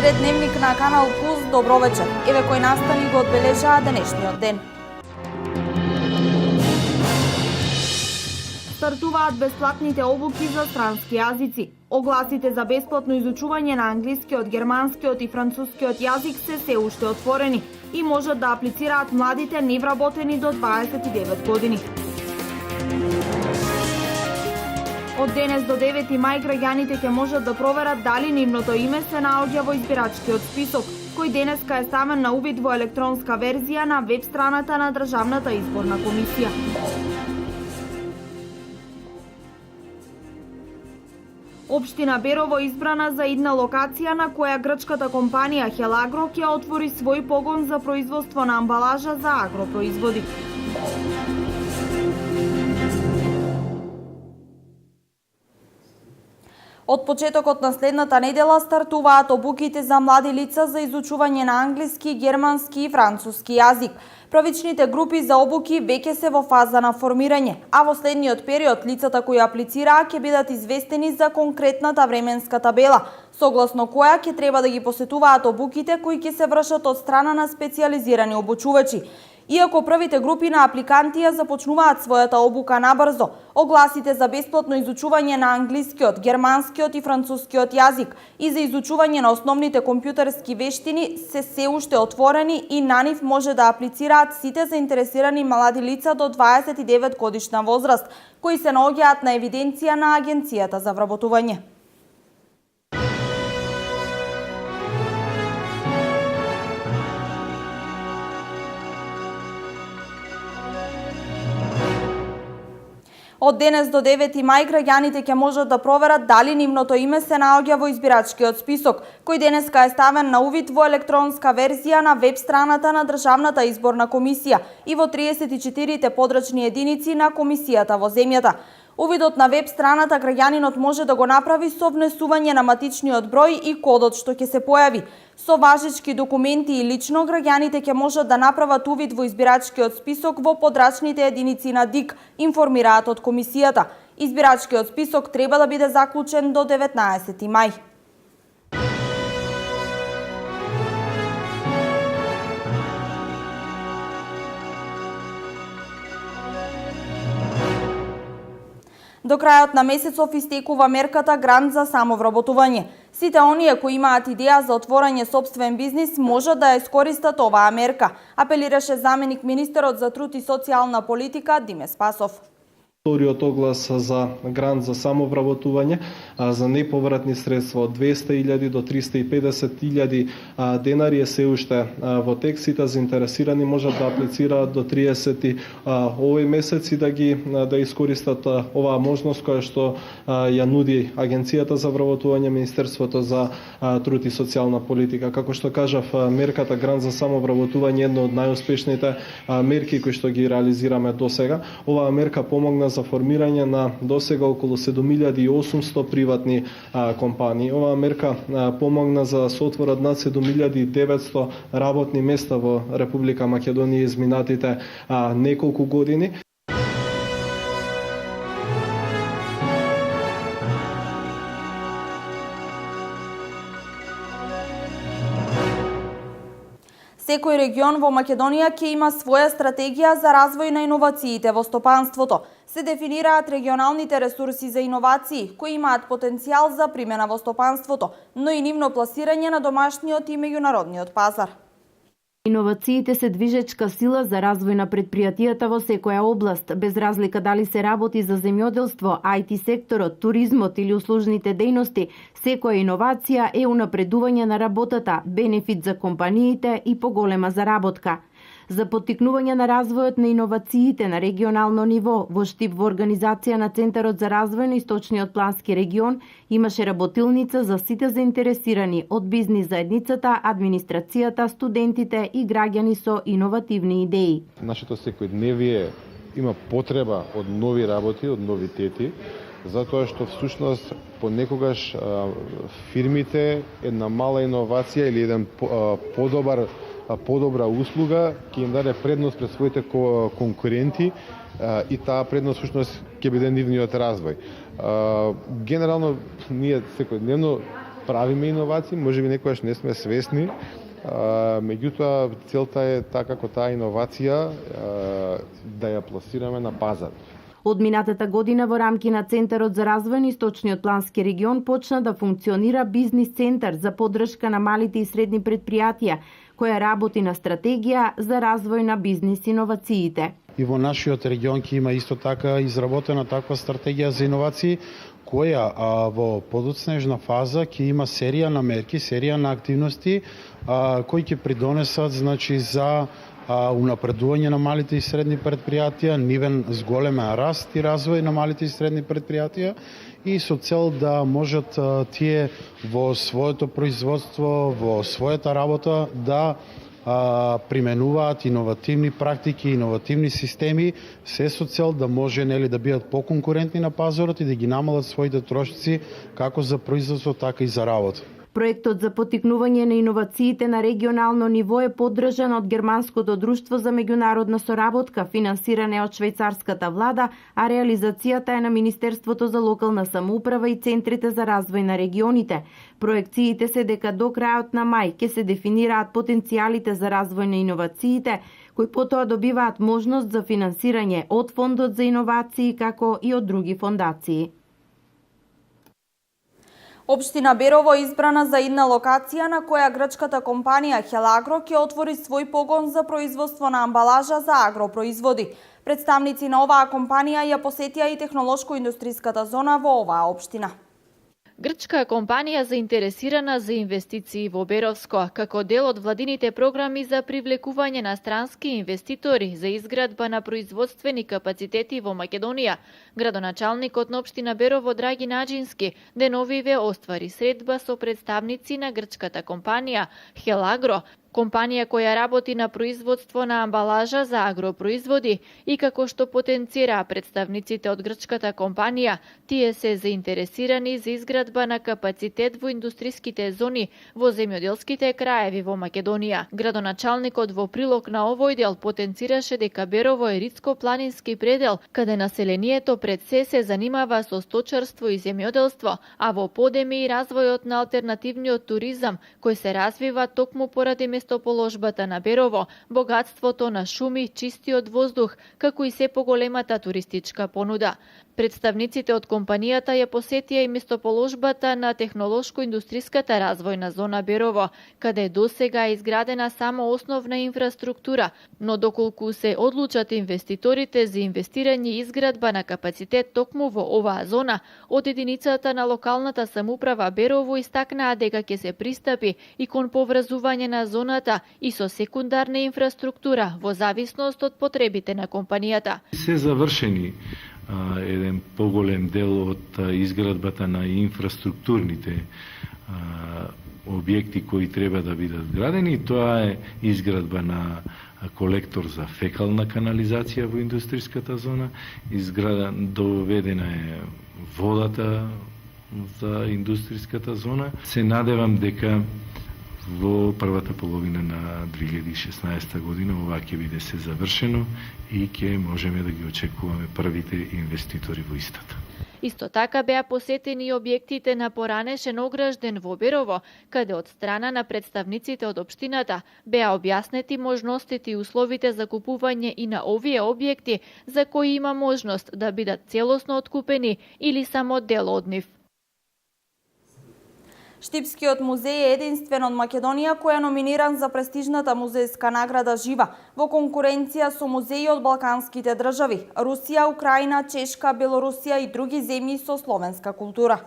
Сред дневник на Канал Плюс, добро вечер. Еве кои настани го одбележаа денешниот ден. Стартуваат бесплатните обуки за странски јазици. Огласите за бесплатно изучување на англискиот, германскиот и францускиот јазик се уште отворени и можат да аплицираат младите невработени до 29 години. Од денес до 9 мај граѓаните ќе можат да проверат дали нивното име се наоѓа во избирачкиот список, кој денеска е ставен на увид во електронска верзија на веб страната на Државната изборна комисија. Општина Берово избрана за идна локација на која грчката компанија Хелагро ќе отвори свој погон за производство на амбалажа за агропроизводи. Од почетокот на следната недела стартуваат обуките за млади лица за изучување на англиски, германски и француски јазик. Правичните групи за обуки веќе се во фаза на формирање, а во следниот период лицата кои аплицираа ќе бидат известени за конкретната временска табела, согласно која ќе треба да ги посетуваат обуките кои ќе се вршат од страна на специјализирани обучувачи. Иако првите групи на апликанти ја започнуваат својата обука набрзо, огласите за бесплатно изучување на англискиот, германскиот и францускиот јазик и за изучување на основните компјутерски вештини се уште отворени и на нив може да аплицираат сите заинтересирани млади лица до 29 годишна возраст, кои се наоѓаат на евиденција на Агенцијата за вработување. Од денес до 9 мај граѓаните ќе можат да проверат дали нивното име се наоѓа во избирачкиот список, кој денеска е ставен на увид во електронска верзија на веб страната на Државната изборна комисија и во 34 подрачни единици на комисијата во земјата. Увидот на веб страната граѓанинот може да го направи со внесување на матичниот број и кодот што ќе се појави. Со важечки документи и лично граѓаните ќе можат да направат увид во избирачкиот список во подрачните единици на ДИК, информираат од комисијата. Избирачкиот список треба да биде заклучен до 19 мај. До крајот на месецов истекува мерката Грант за самовработување. Сите оние кои имаат идеја за отворање собствен бизнис можат да ја искористат оваа мерка, апелираше заменик министерот за труд и социјална политика Диме Спасов. Вториот оглас за грант за самовработување за неповратни средства од 200.000 до 350.000 денари е се уште во тек. Сите заинтересирани можат да аплицираат до 30 овој месец и да искористат оваа можност која што ја нуди Агенцијата за вработување, Министерството за труд и социјална политика. Како што кажав, мерката Грант за самовработување е една од најуспешните мерки кои што ги реализираме досега. Оваа мерка помогна за формирање на досега околу 7800 приватни компании. Оваа мерка помогна за да се отворат над 7900 работни места во Република Македонија изминатите неколку години. Секој регион во Македонија ќе има своја стратегија за развој на иновациите во стопанството. Се дефинираат регионалните ресурси за иновации, кои имаат потенцијал за примена во стопанството, но и нивно пласирање на домашниот и меѓународниот пазар. Иновациите се движечка сила за развој на предпријатијата во секоја област, без разлика дали се работи за земјоделство, IT секторот, туризмот или услужните дејности. Секоја иновација е унапредување на работата, бенефит за компаниите и поголема заработка. За поттикнување на развојот на иновациите на регионално ниво, во Штип во организација на Центарот за развој на Источниот плански регион имаше работилница за сите заинтересирани од бизнис заедницата, администрацијата, студентите и граѓани со иновативни идеи. Нашето секојдневие има потреба од нови работи, од новитети, затоа што всушност понекогаш фирмите една мала иновација или еден подобра услуга ќе им даде предност пред своите конкуренти и таа предност всушност ќе биде нивниот развој. Генерално ние секојдневно правиме иновации, можеби некогаш не сме свесни, меѓутоа целта е така како таа иновација да ја пласираме на пазар. Од минатата година во рамки на Центарот за развој на Источниот плански регион почна да функционира бизнис центар за поддршка на малите и средни предпријатија, која работи на стратегија за развој на бизнис иновациите. И во нашиот регион ќе има исто така изработена таква стратегија за иновации, која во подоцнежна фаза ќе има серија на мерки, серија на активности кои ќе придонесат за унапредување на малите и средни предпријатија, нивен зголемен раст и развој на малите и средни предпријатија и со цел да можат тие во своето производство, во својата работа да применуваат иновативни практики, иновативни системи, се со цел да може да бидат поконкурентни на пазарот и да ги намалат своите трошици како за производство, така и за работа. Проектот за поттикнување на иновациите на регионално ниво е поддржан од Германското друштво за меѓународна соработка, финансиране од швајцарската влада, а реализацијата е на Министерството за локална самоуправа и центрите за развој на регионите. Проекциите се дека до крајот на мај ќе се дефинираат потенцијалите за развој на иновациите, кои потоа добиваат можност за финансирање од Фондот за иновации како и од други фондации. Општина Берово е избрана за идна локација на која грчката компанија Хелагро ќе отвори свој погон за производство на амбалажа за агропроизводи. Представници на оваа компанија ја посетија и технолошко-индустриската зона во оваа општина. Грчка компанија заинтересирана за инвестиции во Беровско, како дел од владините програми за привлекување на странски инвеститори за изградба на производствени капацитети во Македонија. Градоначалникот на општина Берово Драги Наџински деновиве оствари средба со представници на грчката компанија Хелагро, компанија која работи на производство на амбалажа за агропроизводи и како што потенцира представниците од грчката компанија, тие се заинтересирани за изградба на капацитет во индустриските зони во земјоделските краеви во Македонија. Градоначалникот во прилог на овој дел потенцираше дека Берово е ридско-планински предел, каде населението пред се занимава со сточарство и земјоделство, а во подеми и развојот на алтернативниот туризам, кој се развива токму поради местоположбата на Берово, богатството на шуми, чистиот воздух, како и се поголемата туристичка понуда. Представниците од компанијата ја посетија и местоположбата на технолошко-индустриската развојна зона Берово, каде досега е изградена само основна инфраструктура, но доколку се одлучат инвеститорите за инвестирање и изградба на капацитет токму во оваа зона, од единицата на локалната самоуправа Берово истакнаа дека ќе се пристапи и кон поврзување на зоната и со секундарна инфраструктура во зависност од потребите на компанијата. Се завршени еден поголем дел од изградбата на инфраструктурните објекти кои треба да бидат градени. Тоа е изградба на колектор за фекална канализација во индустриската зона, доведена е водата за индустриската зона. Се надевам дека во првата половина на 2016 година ова ќе биде се завршено и ќе можеме да ги очекуваме првите инвеститори во истата. Исто така беа посетени и објектите на поранешен огражден во Берово, каде од страна на представниците од општината беа објаснети можностите и условите за купување и на овие објекти за кои има можност да бидат целосно откупени или само дел од нив. Штипскиот музеј е единствен од Македонија кој е номиниран за престижната музејска награда Жива во конкуренција со музеи од балканските држави – Русија, Украина, Чешка, Белорусија и други земји со словенска култура.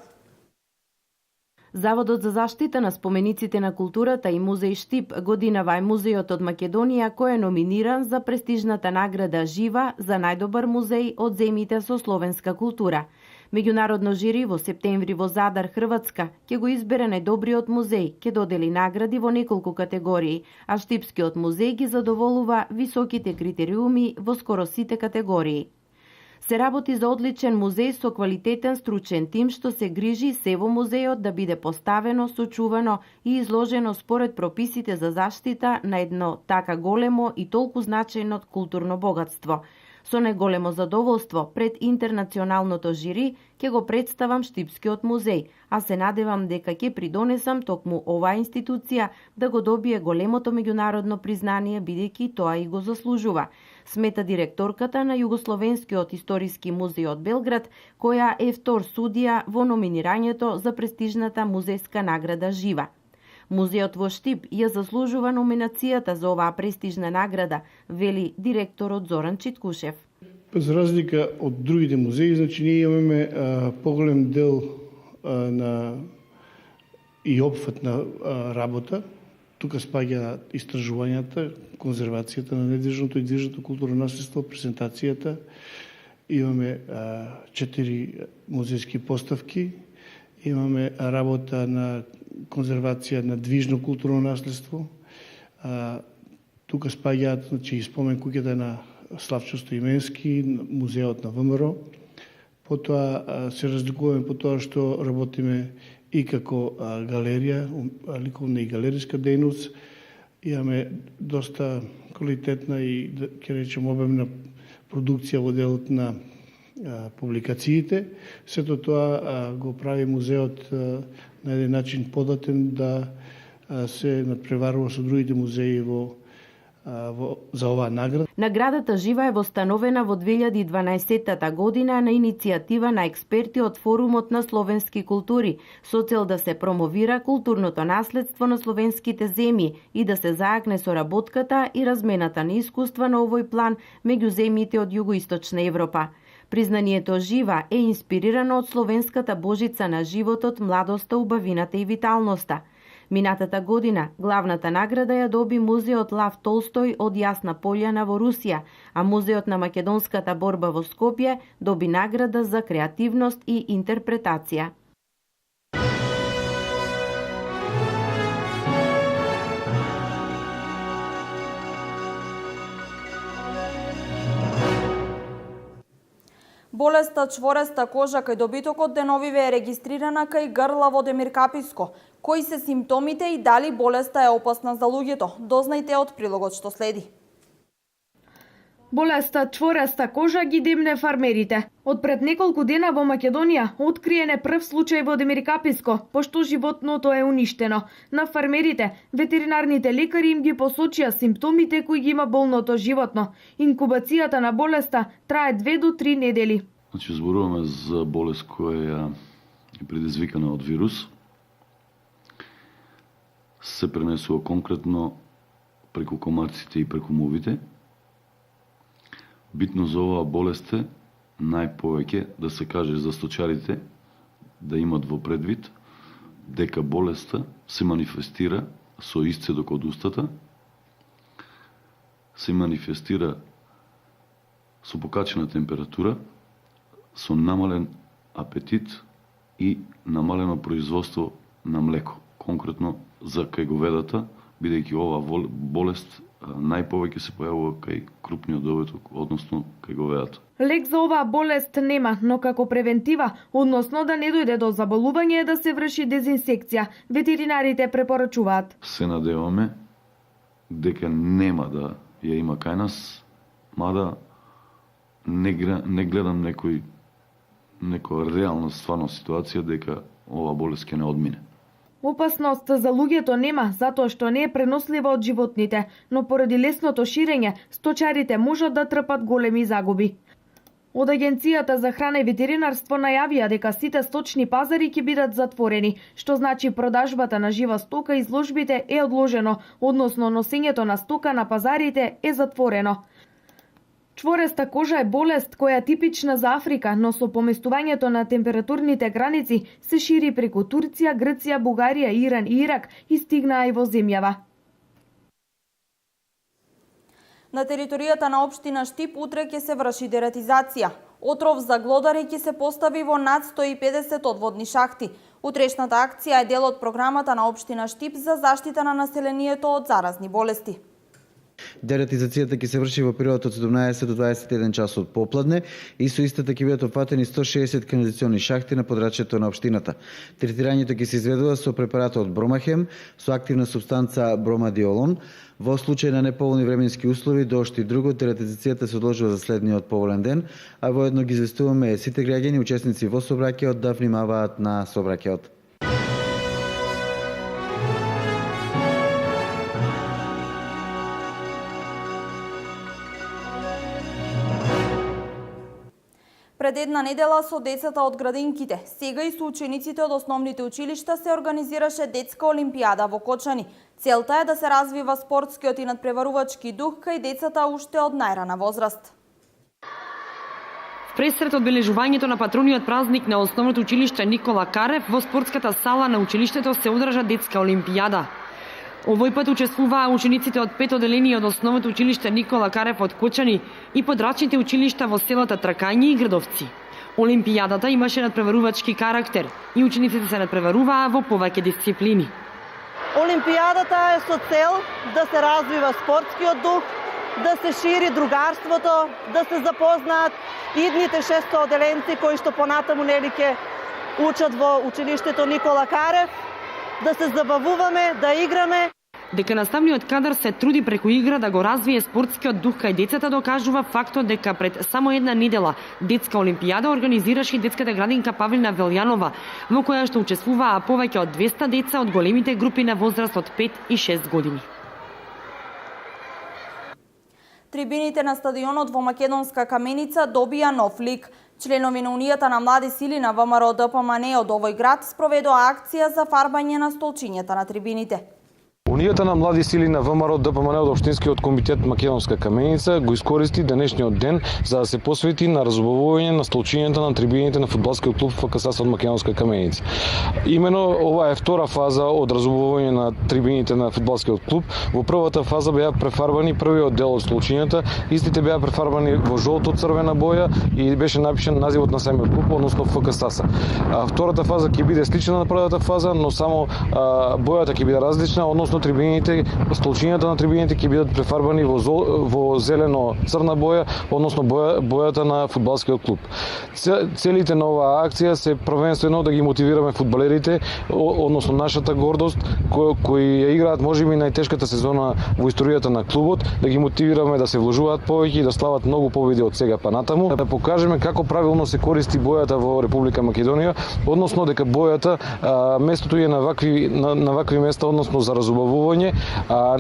Заводот за заштита на спомениците на културата и музеј Штип годинава е музејот од Македонија кој е номиниран за престижната награда Жива за најдобар музеј од земјите со словенска култура. Меѓународно жири во септември во Задар, Хрватска, ќе го избере најдобриот музеј, ќе додели награди во неколку категории, а Штипскиот музеј ги задоволува високите критериуми во скоро сите категории. Се работи за одличен музеј со квалитетен стручен тим што се грижи се во музејот да биде поставено, сочувано и изложено според прописите за заштита на едно така големо и толку значајно културно богатство. Со неголемо задоволство пред интернационалното жири ќе го представам Штипскиот музеј, а се надевам дека ќе придонесам токму оваа институција да го добие големото меѓународно признание бидејќи тоа и го заслужува, смета директорката на Југословенскиот историски музеј од Белград, која е втор судија во номинирањето за престижната музејска награда Жива. Музејот во Штип ја заслужува номинацијата за оваа престижна награда, вели директорот Зоран Читкушев. За разлика од другите музеи, значи ние имаме поголем дел на и опфат на работа. Тука спаѓа истражувањата, конзервацијата на недвижното и движното културно наследство, презентацијата. Имаме 4 музејски поставки, имаме работа на конзервација на движно културно наследство. Тука спаѓаат, значи, спомен куќата на Славчо Стоименски, музеот на ВМРО. Потоа се разликуваме по тоа што работиме и како галерија, ликовна и галериска дејност. Имаме доста квалитетна и, ќе речем, обемна продукција во делот на публикациите. Сето тоа го прави музеот на еден начин податен да се надпреварува со другите музеи за оваа награда. Наградата Жива е востановена во 2012 година на иницијатива на експерти од Форумот на словенски култури, со цел да се промовира културното наследство на словенските земји и да се заакне соработката и размената на искуства на овој план меѓу земјите од Југоисточна Европа. Признанието Жива е инспирирано од словенската божица на животот, младоста, убавината и виталноста. Минатата година главната награда ја доби музеот Лав Толстој од Јасна Пољана во Русија, а музеот на македонската борба во Скопје доби награда за креативност и интерпретација. Болеста чвореста кожа кај добитокот деновиве е регистрирана кај грла во Демир Каписко. Кои се симптомите и дали болеста е опасна за луѓето? Дознајте од прилогот што следи. Болеста чвореста кожа ги демне фармерите. Од пред неколку дена во Македонија откриен е прв случај во Демир Каписко, пошто животното е уништено. На фармерите, ветеринарните лекари им ги посочија симптомите кои ги има болното животно. Инкубацијата на болеста трае 2 до 3 недели. Значи, зборуваме за болест која е предизвикана од вирус. Се пренесува конкретно преку комарците и преку мувите. Битно за оваа болест е најповеќе да се каже за сточарите да имат во предвид дека болеста се манифестира со исцедок од устата, се манифестира со покачена температура, со намален апетит и намалено производство на млеко. Конкретно за кај говедата, бидејќи оваа болест најповеќе се појавува кај крупниот добиток, односно кај говедата. Лек за оваа болест нема, но како превентива, односно да не дојде до заболување, да се врши дезинсекција. Ветеринарите препорачуваат. Се надеваме дека нема да ја има кај нас, мада не гледам некоја реална стварна ситуација дека оваа болест ќе не одмине. Опасност за луѓето нема, затоа што не е пренослива од животните, но поради лесното ширење, сточарите можат да трпат големи загуби. Од Агенцијата за храна и ветеринарство најавија дека сите сточни пазари ќе бидат затворени, што значи продажбата на жива стока и изложбите е одложено, односно носењето на стока на пазарите е затворено. Чвореста кожа е болест која е типична за Африка, но со поместувањето на температурните граници се шири преку Турција, Грција, Бугарија, Иран и Ирак и стигнаа и во земјава. На територијата на општина Штип утре ќе се врши дератизација. Отров за глодари ќе се постави во над 150 одводни шахти. Утрешната акција е дел од програмата на општина Штип за заштита на населението од заразни болести. Дератизацијата ќе се врши во периодот од 17 до 21 часот попладне и со истата ќе бидат опфатени 160 канализациони шахти на подрачјето на општината. Третирањето ќе се изведува со препаратот Бромахем со активна супстанца бромадиолон. Во случај на неповолни временски услови, дожд и друго, дератизацијата се одложува за следниот поволен ден, а воедно ги известуваме сите граѓани учесници во сообраќајот да внимаваат на сообраќајот. Пред една недела со децата од градинките, сега и со учениците од основните училишта се организираше детска олимпијада во Кочани. Целта е да се развива спортскиот и надпреварувачки дух кај децата уште од најрана возраст. Пресред одбележувањето на патрониот празник на основното училиште Никола Карев во спортската сала на училиштето се одржа детска олимпијада. Овој пат учествуваа учениците од 5 оделенија од основното училиште Никола Карев од Кочани и подрачните училишта во селата Тракање и Градовци. Олимпијадата имаше надпреварувачки карактер и учениците се надпреваруваа во повеќе дисциплини. Олимпијадата е со цел да се развива спортскиот дух, да се шири другарството, да се запознаат идните 600 оделенци кои што понатаму ќе учат во училиштето Никола Карев, да се забавуваме, да играме. Дека наставниот кадар се труди преку игра да го развие спортскиот дух кај децата докажува фактот дека пред само една недела детска олимпијада организираше и детската градинка Павлина Велјанова, во која што учествуваа повеќе од 200 деца од големите групи на возраст од 5 и 6 години. Трибините на стадионот во Македонска Каменица добија нов лик. Членови на Унијата на млади сили на ВМРО ДПМН од овој град спроведоа акција за фарбање на столчињата на трибините. Унијата на млади сили на ВМРО ДПМН од Општинскиот комитет Македонска Каменица го искористи денешниот ден за да се посвети на разубавување на столчињата на трибините на фудбалскиот клуб ФКС од Македонска Каменица. Имено ова е втора фаза од разубавување на трибините на фудбалскиот клуб. Во првата фаза беа префарбани првиот дел од столчињата, истите беа префарбани во жолто-црвена боја и беше напишан називот на самиот клуб, односно ФКС. Втората фаза ќе биде слична на првата фаза, но само бојата ќе биде различна, односно трибините, столчињата на трибините ќе бидат префарбани во зелено-црна боја, односно бојата на фудбалскиот клуб. Целите на оваа акција се првенствено да ги мотивираме фудбалерите, односно нашата гордост, кои ја играат можеби најтешката сезона во историјата на клубот, да ги мотивираме да се вложуваат повеќе и да слават многу победи од сега па натаму, да покажеме како правилно се користи бојата во Република Македонија, односно дека бојата местото е на вакви места, односно за разубавување, а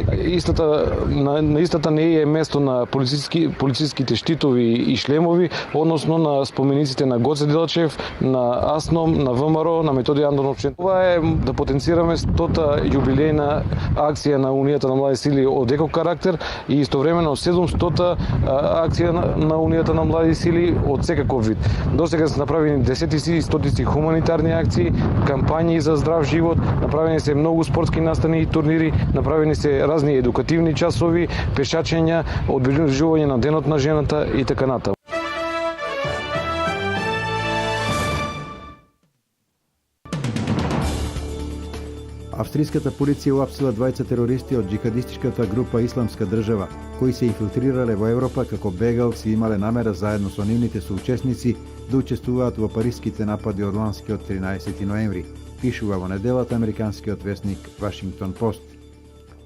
истата не е место на полициските штитови и шлемови, односно на спомениците на Гоце Делчев, на АСНОМ, на ВМРО, на Методи Андоновчен. Ова е да потенцираме 100-та јубилејна акција на Унијата на млади сили од еко карактер и истовремено 700-та акција на Унијата на млади сили од секаков вид. Досега се направени десетици и стотици хуманитарни акции, кампањи за здрав живот, направени се многу спортски настани и турнири, направени се разни едукативни часови, пешачења, одбележување на денот на жената и така натаму. Австриската полиција уапсила двајца терористи од џихадистичката група Исламска држава, кои се инфилтрирале во Европа како бегалци и имале намера заедно со нивните соучесници да учествуваат во париските напади од ланскиот 13 ноември, пишува во неделата американскиот весник Вашингтон Пост.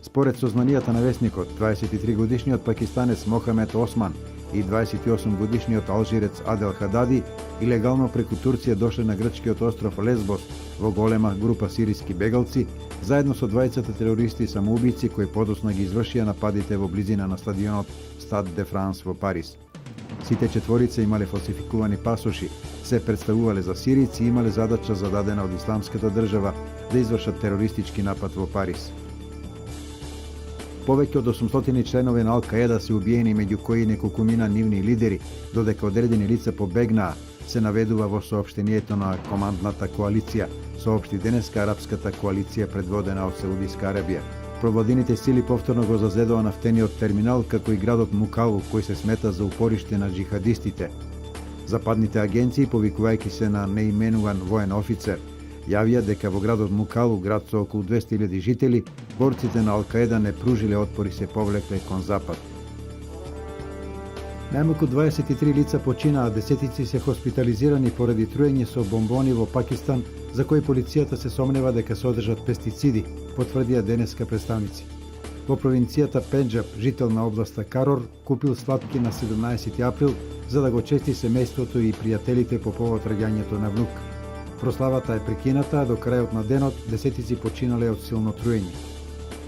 Според сознанијата на весникот, 23-годишниот пакистанец Мохамед Осман и 28-годишниот алжирец Адел Хадади илегално преку Турција дошле на грчкиот остров Лесбос во голема група сириски бегалци, заедно со двајцата терористи и самоубици кои подоцна ги извршија нападите во близина на стадионот Стад де Франс во Париз. Сите четворица имале фалсификувани пасоши, се представувале за сирици и имале задача зададена од Исламската држава да извршат терористички напад во Париз. Повеќе од 800 членови на Ал-Каеда се убиени, меѓу кои неколкумина нивни лидери, додека одредени лица побегнаа, се наведува во соопштението на командната коалиција, соопшти денеска арапската коалиција предводена од Саудиска Арабија. Провладините сили повторно го зазедоа нафтениот терминал, како и градот Мукалу, кој се смета за упориште на џихадистите. Западните агенции, повикувајќи се на неименуван воен офицер, Јавија дека во градот Мукалу, град со околу 200.000 жители, борците на Ал-Каеда не пружиле отпор и се повлекле кон запад. Најмалку 23 лица починаа, а десетици се хоспитализирани поради труење со бомбони во Пакистан, за кои полицијата се сомнева дека содржат пестициди, потврдија денеска представници. Во провинцијата Пенџаб, жител на областа Карор, купил слатки на 17 април за да го чести семејството и пријателите по повод раѓањето на внук. Прославата е прекината, а до крајот на денот десетици починале од силно труење.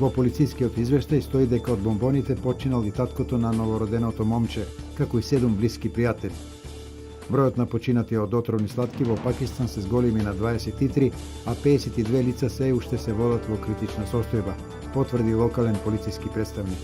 Во полицискиот извештај стои дека од бомбоните починал и таткото на новороденото момче, како и 7 блиски пријатели. Бројот на починати од отровни слатки во Пакистан се зголеми на 23, а 52 лица се уште се водат во критична состојба, потврди локален полициски представник.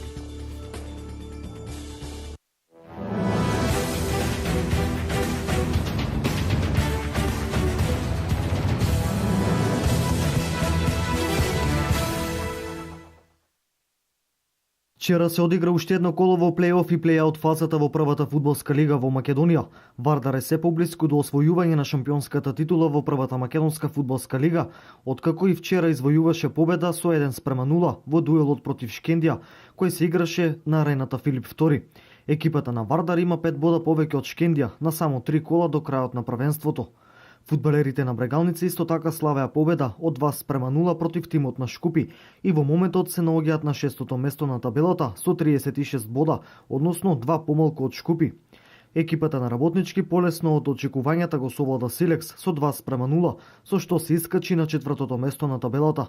Вчера се одигра уште едно коло во плей-оф и плей-аут фазата во првата фудбалска лига во Македонија. Вардар е се поблиску до освојување на шампионската титула во првата македонска фудбалска лига, откако и вчера извојуваше победа со 1:0 во дуелот против Шкендија, кој се играше на арената Филип II. Екипата на Вардар има 5 бода повеќе од Шкендија на само 3 кола до крајот на првенството. Фудбалерите на Брегалница исто така славеа победа од 2:0 против тимот на Шкупи и во моментот се наоѓаат на 6-то место на табелата со 36 бода, односно 2 помалку од Шкупи. Екипата на Работнички полесно од очекувањата го совлада Силекс со 2:0, со што се искачи на 4-то место на табелата.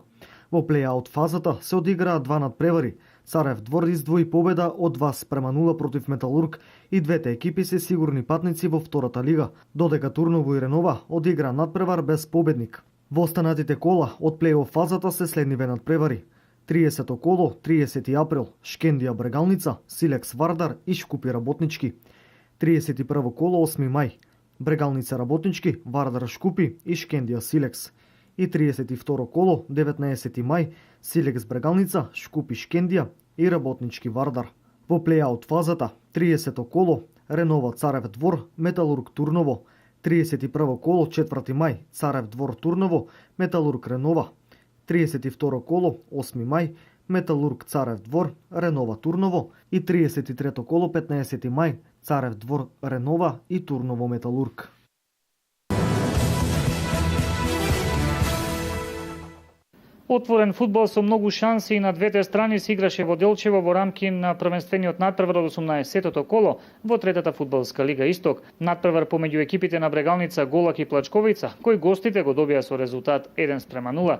Во плей-аут фазата се одиграа 2 надпревари. Царев двор издвои победа од 2:0 против Металург и двете екипи се сигурни патници во втората лига, додека Турново и Ренова одигра надпревар без победник. Во останатите кола од плей-оф фазата се следниве надпревари: 30-то коло 30 април, Шкендија Брегалница, Силекс Вардар и Шкупи Работнички. 31 коло 8 мај, Брегалница Работнички, Вардар Шкупи и Шкендија Силекс. И 32 коло 19 мај, Силекс Брегалница, Шкупи Шкендија и Работнички Вардар. Во плей-аут фазата 30 коло Ренова Царев двор, Металург Турново. 31 коло 4 мај, Царев двор Турново, Металург Ренова. 32 коло 8 мај, Металург Царев двор, Ренова Турново и 33 коло 15 мај, Царев двор Ренова и Турново Металург. Отворен фудбал со многу шанси и на двете страни се играше во Делчево во рамки на првенствениот надпревар од 18-тото коло во третата фудбалска лига Исток. Надпревар помеѓу екипите на Брегалница, Голак и Плачковица, кои гостите го добија со резултат 1:0.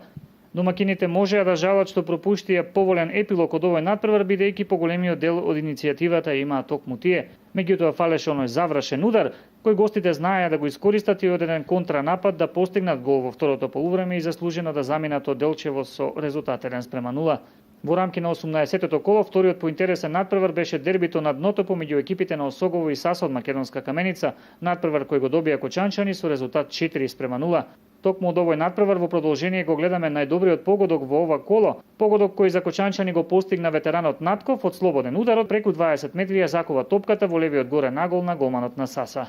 Домакините можеа да жалат што пропуштија поволен епилог од овој надпревар, бидејќи поголемиот дел од иницијативата имаа токму тие. Меѓутоа фалеше оној завршен удар, кој гостите знаеа да го искористат и од еден контранапад да постигнат гол во второто полувреме и заслужено да заминат од Делчево со резултат 1:0. Во рамки на 18-тото коло, вториот по интересен надпревар беше дербито на дното помеѓу екипите на Осогово и Саса од Македонска Каменица, надпревар кој го добија кочанчани со резултат 4:0. Токму од овој надпревар во продолжение го гледаме најдобриот погодок во ова коло, погодок кој за кочанчани го постигна ветеранот Натков од слободен удар од преку 20 метри ја закова топката во левиот горе нагол на голманот на Саса.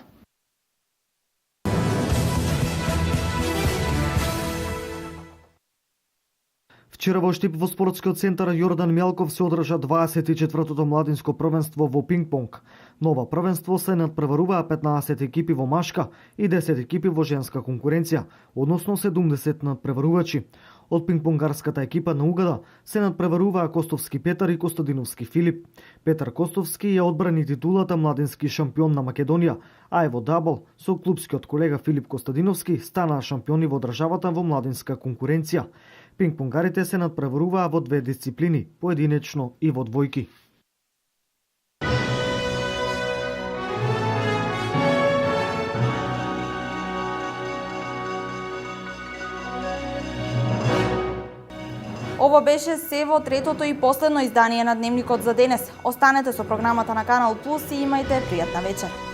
Вчера во Штип во спортскиот центар Јордан Мјалков се одржа 24-тото младинско првенство во пинг-понг. Нова првенство се надпреваруваа 15 екипи во машка и 10 екипи во женска конкуренција, односно 70 надпреварувачи. Од пинг-понгарската екипа на Угада се надпреваруваа Костовски Петар и Костадиновски Филип. Петар Костовски ја одбрани титулата младински шампион на Македонија, а Ево Дабл со клубскиот колега Филип Костадиновски станаа шампиони во државата во младинска конкуренција. Пинг-понгарите се надпреваруваа во две дисциплини, поединечно и во двојки. Ово беше се во третото и последно издание на Дневникот за денес. Останете со програмата на Канал Плюс и имајте пријатна вечер.